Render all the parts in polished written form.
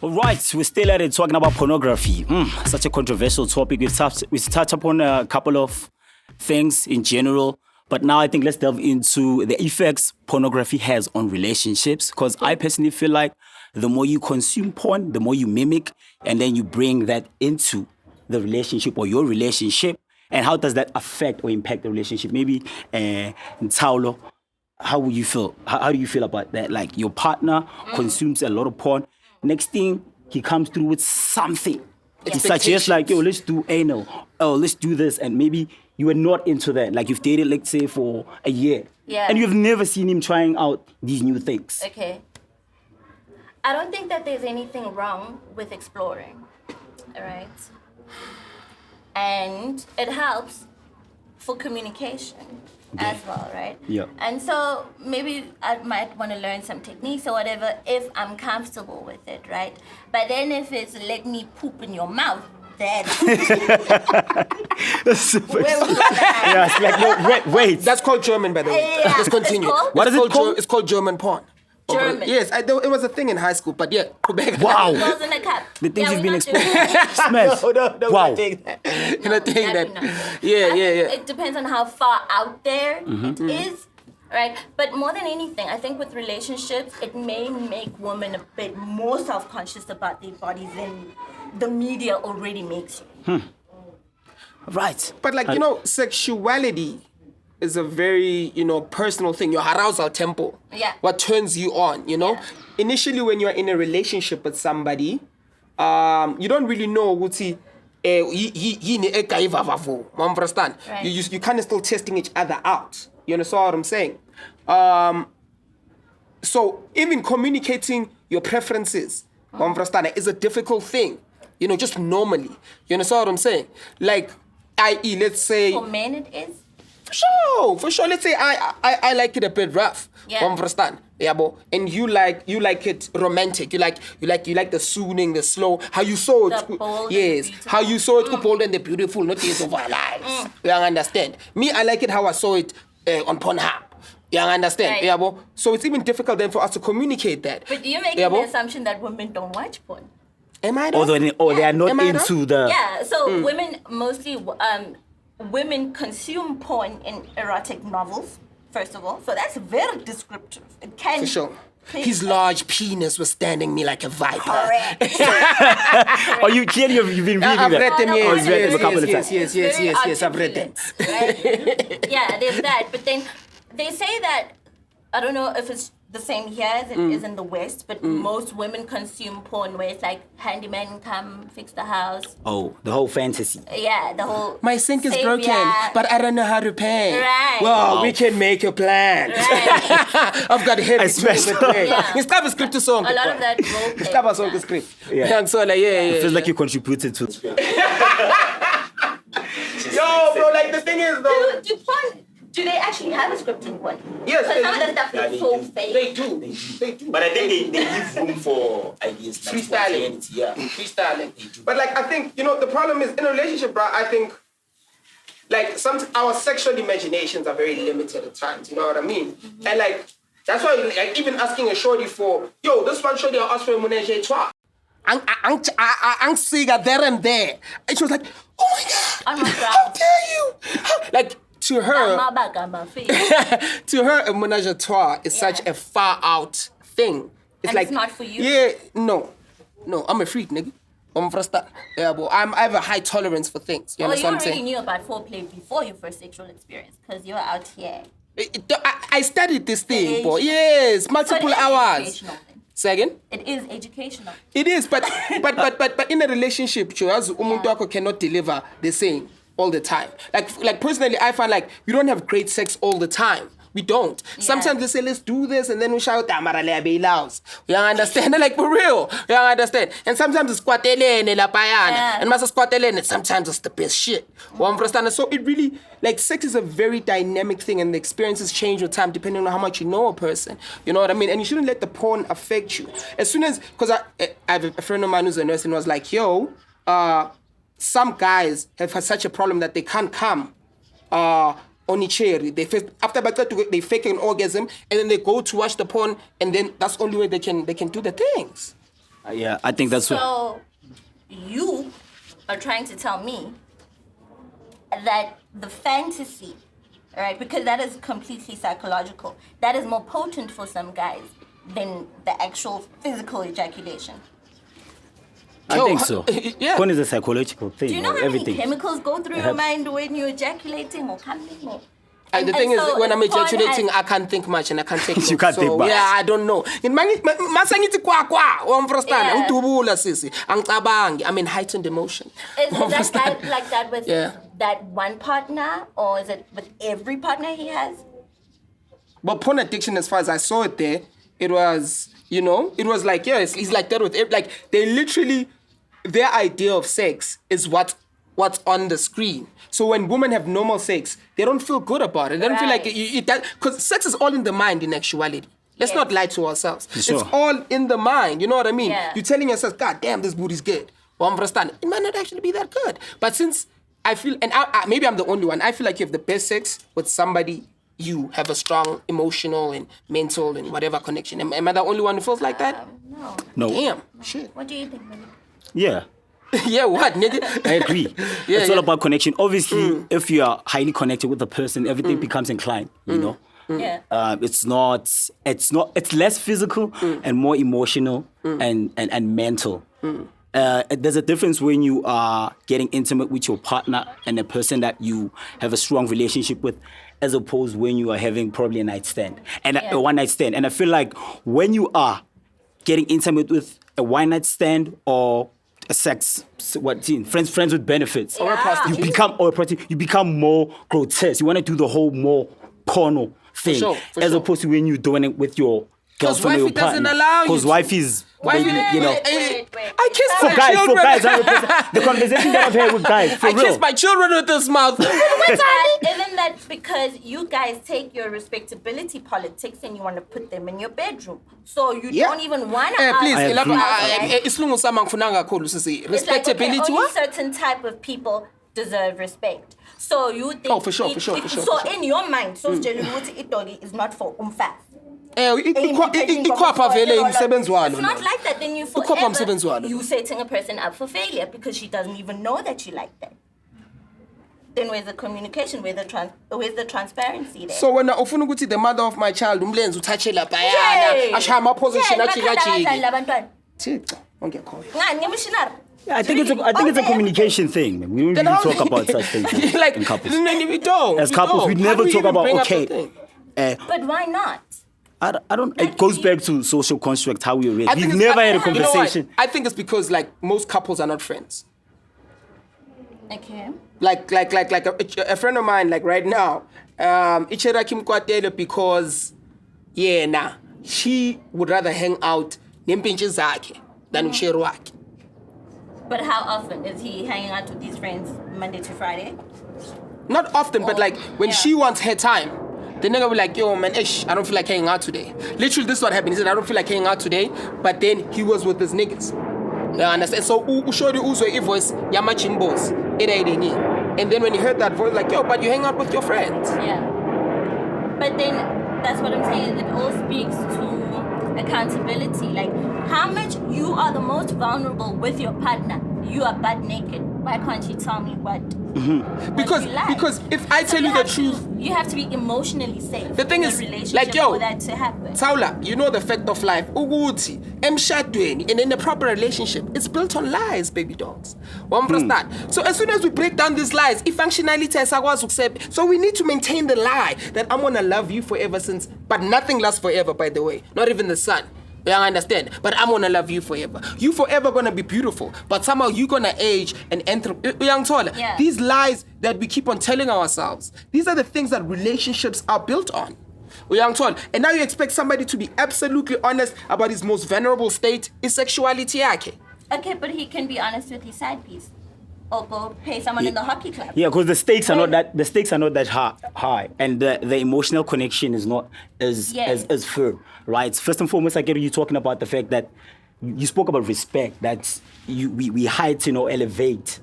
All right, we're still at it talking about pornography. Such a controversial topic. We've touched upon a couple of things in general, but now I think let's delve into the effects pornography has on relationships. Because I personally feel like the more you consume porn, the more you mimic, and then you bring that into the relationship or your relationship. And how does that affect or impact the relationship? Maybe Tsheola, how would you feel? How do you feel about that? Like your partner consumes a lot of porn. Next thing, he comes through with something. He suggests like, yo, let's do anal. Oh, let's do this. And maybe you were not into that. Like you've dated, let's say, for a year. Yeah. And you've never seen him trying out these new things. Okay. I don't think that there's anything wrong with exploring. All right. And it helps for communication as well, right? Yeah. And so maybe I might want to learn some techniques or whatever if I'm comfortable with it, right? But then if it's let me poop in your mouth, that's super. Yeah, it's like, no, wait. That's called German, by the way. Yeah. Just continue. What is it called? It's called German porn. German. Yes, it was a thing in high school, but yeah, Quebec. Wow. Goes in a cup. The things you've we're been not exposed doing that. Smash. No, Wow. not take that. You're not taking That that. we're not doing. Yeah. I think it depends on how far out there it is, right? But more than anything, I think with relationships, it may make women a bit more self-conscious about their bodies than the media already makes you. Right. But like, sexuality is a very, personal thing. Your arousal tempo. Yeah. What turns you on, Yeah. Initially, when you're in a relationship with somebody, you don't really know what he understand? Right. You kind of still testing each other out. You understand what I'm saying? So even communicating your preferences, understand, is a difficult thing. Just normally. You understand what I'm saying? Like, i.e., let's say. For men, it is. For sure. Let's say I like it a bit rough. Yeah. Understand? Yeah, bo. And you like it romantic. You like the soothing, the slow. How you saw it. The bold and Yes. beautiful. How you saw it bold and the beautiful, not years of our lives. You understand? Me, I like it how I saw it on Pornhub. You understand? Right. Yeah, bo. So it's even difficult then for us to communicate that. But you're making Yeah, the bo. assumption that women don't watch porn. Am I? Although they are not Am I into the... Yeah, so women mostly, women consume porn in erotic novels, first of all. So that's very descriptive. It can For sure. paint His large penis was standing me like a viper. Correct. Oh, you've been reading I've that? read them, Oh, no, I've read them a couple of times. yes, I've read them. Right? Yeah, there's that. But then they say that, I don't know if it's the same here as it is in the West, but most women consume porn where it's like handyman come fix the house. Oh, the whole fantasy. Yeah, the whole My sink is savior. broken, but I don't know how to pay. Right. Well, Wow. we can make a plan. Right. I've got heavy I tools smash. with me. Yeah. It's type of script to song. A lot of that role It's play. type of song to script. Yeah. And so like, yeah. It feels like you contributed to... Yo, bro, like the thing is though. Do they actually have a scripting one? Yes, Because they some of do. the stuff Yeah, is they so do. fake. They do. But I think they leave room for ideas like Freestyling. spontaneity, yeah. Freestyling. But like I think, the problem is in a relationship, bro, I think like our sexual imaginations are very limited at times, you know what I mean? And like that's why like even asking a shorty for, yo, this one shorty I'll ask for a menage a trois. I'm siga there and there. And she was like, oh my God, I'm not how proud. dare you? Like to her, to her, a menage a trois is such a far out thing. And it's not for you? Yeah, no, I'm a freak, nigga. I'm first up. Yeah, but I have a high tolerance for things. You Well, you understand what I'm already saying? knew about foreplay before your first sexual experience because you're out here. I studied this thing, Age. boy. Yes, So multiple it is hours. educational then. Say again? It is educational. It is, but in a relationship, umuntu wakho cannot deliver the same all the time. Like personally, I find like we don't have great sex all the time. We don't. Yeah. Sometimes they say, let's do this, and then we shout, you understand? Like, for real. You understand? And sometimes it's kwatelene la payana. Yeah. And masa kwatelene, sometimes it's the best shit. You understand? So it really, like, sex is a very dynamic thing, and the experiences change with time depending on how much you know a person. You know what I mean? And you shouldn't let the porn affect you. As soon as, because I have a friend of mine who's a nurse and was like, yo, some guys have had such a problem that they can't come. On each chair, after they fake an orgasm and then they go to watch the porn and then that's the only way they can do the things. Yeah, I think that's what. So you are trying to tell me that the fantasy, right? Because that is completely psychological. That is more potent for some guys than the actual physical ejaculation. I think so. Yeah. Porn is a psychological thing. Do you know how everything. many chemicals go through your mind when you're ejaculating or coming? Or? And the thing is, so when I'm porn ejaculating, has- I can't think much and I can't take You notes. can't So, think much. Yeah, I don't know. Masangithi kwa wamfrostana Yeah. ngidubula sisi angicabangi. I'm in heightened emotion. Is that guy like that with Yeah. that one partner, or is it with every partner he has? But porn addiction, as far as I saw it there, it was, it was like, yes, it's like that with, like, they literally, their idea of sex is what's on the screen. So when women have normal sex, they don't feel good about it. They don't feel like Right. because sex is all in the mind in actuality. Let's Yes. not lie to ourselves. Sure. It's all in the mind. You know what I mean? Yeah. You're telling yourself, God damn, this booty's good. Well, I'm understand. It might not actually be that good. But since I feel, and maybe I'm the only one, I feel like you have the best sex with somebody you have a strong emotional and mental and whatever connection. Am I the only one who feels like that? No. No. Damn. Shit. What do you think, Malik? Yeah. Yeah, what, nigga? I agree. Yeah, It's all yeah. about connection. Obviously, if you are highly connected with the person, everything becomes inclined, you know? Yeah. It's less physical and more emotional and mental. There's a difference when you are getting intimate with your partner and a person that you have a strong relationship with, as opposed when you are having probably a night stand and a one night stand. And I feel like when you are getting intimate with a one night stand or a friends with benefits, Or a prostitute. you become more grotesque. You want to do the whole more porno thing, sure, for as sure. opposed to when you're doing it with your 'Cause girlfriend or your wifey doesn't partner. allow you Because to. wife is, Wifey- you know. Wait. I kissed For my guys, children. 100%. The conversation that I've had with guys, for I real. kissed my children with this mouth. Isn't that because you guys take your respectability politics and you want to put them in your bedroom? So you Yeah. don't even want to Please, I agree. isilungu sami angifuna kakhulu sisi. It's like, okay, Respectability, only what? certain type of people deserve respect. So you think... Oh, for sure. So in your mind, so doggy is not for umfas. Ikhwapha vele umsebenzi walo. It's not like that. Then you Ikhwapha umsebenzi walo. you setting a person up for failure because she doesn't even know that you like that. Then where's the communication? Where's the transparency there? So when ufuna ukuthi the mother of my child umlenze uthathe lapha yana ashaya ama position ajikajiki. Thixo, ongekhoyo. Ngani missionary? Yeah, I think it's a communication thing, man. We don't Then really how- talk about such things like in couples. we don't. As couples, we never talk about, okay, But why not? I don't. It goes back to social construct, how we raised. I think We've it's- never had a you know what? conversation. I think it's because like most couples are not friends. Okay. Like a friend of mine, like right now, Ichera Kim Kwatele because she would rather hang out nempinche zakhe than usheri wakhe. But how often is he hanging out with these friends Monday to Friday? Not often, but like when Yeah. she wants her time, the nigga will be like, yo man, I don't feel like hanging out today. Literally, this is what happened. He said, I don't feel like hanging out today, but then he was with his niggas. You understand? So ushori uzwe voice yamachimbos and then when he heard that voice, like, yo, but you hang out with your friends. Yeah. But then that's what I'm saying. It all speaks to accountability. Like how much you are the most vulnerable with your partner. You are butt naked. Why can't you tell me what? Because you like? because if I tell you the have truth, you have to be emotionally safe. The thing in a is, relationship like, yo, for that to happen. Tsheola, you know the fact of life. Ukuthi emshadweni and in a proper relationship, it's built on lies, baby dogs. One for start. So as soon as we break down these lies, functionality ayisakwazi ukusebenza. So we need to maintain the lie that I'm gonna love you forever but nothing lasts forever, by the way. Not even the sun. You understand? But I'm gonna love you forever. You forever gonna be beautiful, but somehow you gonna age and enter. Yeah. These lies that we keep on telling ourselves, these are the things that relationships are built on. And now you expect somebody to be absolutely honest about his most vulnerable state, his sexuality yakhe. Okay, but he can be honest with his side piece. Or go pay someone in the hockey club. Yeah, because the stakes are not that high, and the emotional connection is not as firm, right? First and foremost, I get you talking about the fact that you spoke about respect, that we heighten or elevate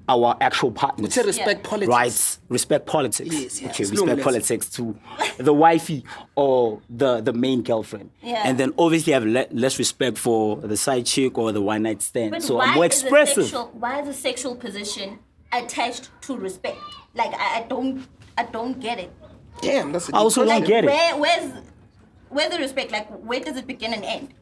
our actual partners. To respect politics. Right, respect politics. Yes, yeah, okay, it's respect long politics to the wifey or the main girlfriend. Yeah. And then obviously have less respect for the side chick or the one night stand. But so why I'm more is expressive. why is a sexual position attached to respect? Like I don't get it. Damn, that's a I also deep don't question. get it. Where's the respect? Like where does it begin and end?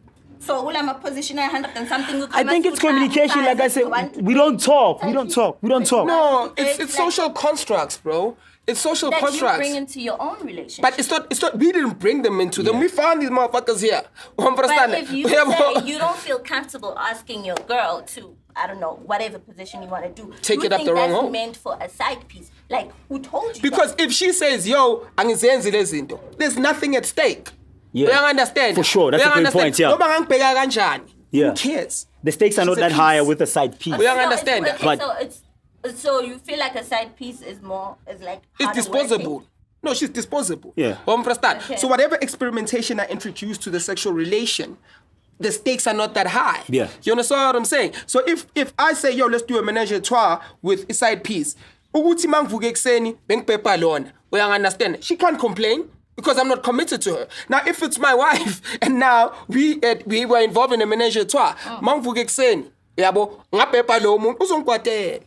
So I'm a position 100 and something. I think it's communication. Like I said, we don't talk. No, it's social constructs, bro. It's social that constructs. you bring into your own relationship. But it's not. We didn't bring them into them. Yeah. We found these motherfuckers here. But if you say you don't feel comfortable asking your girl to, I don't know, whatever position you want to do, Take you it up think the wrong that's hole. meant for a side piece. Like who told you? Because that? if she says, "Yo, angizenzi lezinto," there's nothing at stake. Yeah. You understand? For sure, that's a great point, yeah. Noma ngangibheka kanjani? Yeah. Who cares? The stakes are not She's a that piece. higher with a side piece. We don't understand that. Okay, But- so you feel like a side piece is like It's harder disposable. working? No, she's disposable. Yeah. Okay. So whatever experimentation I introduced to the sexual relation, the stakes are not that high. Yeah. You understand what I'm saying? So if I say, yo, let's do a menage a trois with a side piece, ukuthi mangivuke ekuseni bengipepa lona, understand? She can't complain because I'm not committed to her. Now, if it's my wife and now we were involved in a menage a trois, mangivuke ekuseni, yabo, ngapepa lo muntu uzongikwatela.